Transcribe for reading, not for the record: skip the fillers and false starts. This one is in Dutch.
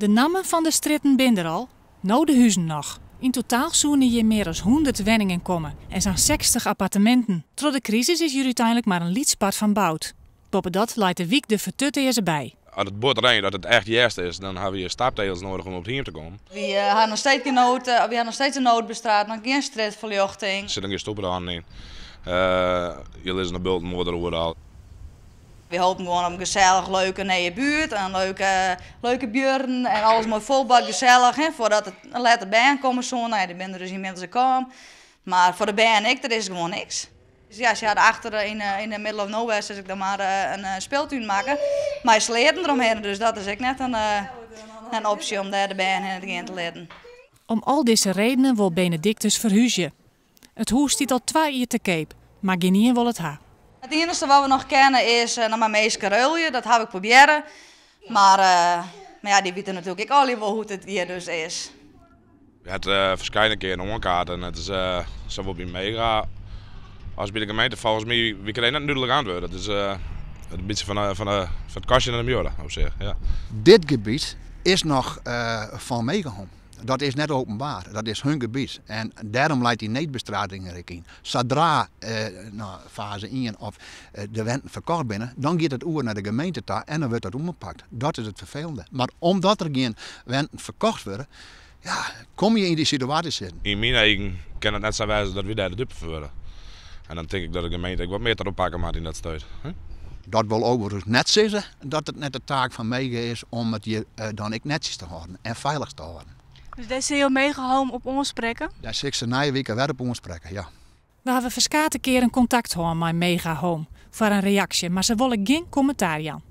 De namen van de stritten binnen er al, nou de huizen nog. In totaal zoenen hier meer dan 100 wenningen komen en zo'n 60 appartementen. Door de crisis is hier uiteindelijk maar een liedspart van bouwd. Boven dat leidt de wiek de vertutte bij. Als het bord regent dat het echt juist is, dan hebben we hier staptegels nodig om op het hier te komen. We hebben nog steeds een noodbestraat, nog geen straatverlichting. Er zit geen stoeprand in. Je leest naar bulten worden overal. We hopen gewoon op een gezellig, leuke nieuwe buurt, een leuke buurten en alles mooi volbouwd, gezellig. Hè, voordat het een later band komen zo, nou ja, die ben er dus niet mensen komen. Maar voor de band en ik, er is gewoon niks. Dus ja, ze hadden achter in de middle of nowhere, dus ik dan maar een speeltuin maken. Maar je sleden eromheen, dus dat is ook net een optie om daar de band in te leiden. Om al deze redenen wil Benedictus verhuizen. Het huis stiet al 2 jaar te keep, maar geen wil het ha. Het enige wat we nog kennen is naar mijn meest Karelje, dat heb ik proberen. Maar ja, die weten natuurlijk ook al wel hoe het hier dus is. Je hebt verschillende keren omgekaart en het is zowel bij mega als bij de gemeente. Volgens mij, we krijgen net duidelijk antwoord. Het is een beetje van het kastje naar de muur, op zich. Ja. Dit gebied is nog van Megahom. Dat is net openbaar, dat is hun gebied. En daarom leidt die neetbestrating er in. Zodra fase 1 of de wenten verkocht binnen, dan gaat het oer naar de gemeente toe en dan wordt dat omgepakt. Dat is het vervelende. Maar omdat er geen wenten verkocht worden, ja, kom je in die situatie zitten. In mijn eigen kan het net zo wijzen dat we daar de dupe worden. En dan denk ik dat de gemeente wat meer erop pakken maakt in dat stuit. Dat wil overigens net zeggen dat het net de taak van Mega is om het je dan ook netjes te houden en veilig te houden. Dus daar zie je Megahome op ons spreken? Daar zit ze na je weken weer op ons spreken, ja. We hebben verschillende keren contact gehad met Megahome voor een reactie, maar ze willen geen commentaar aan.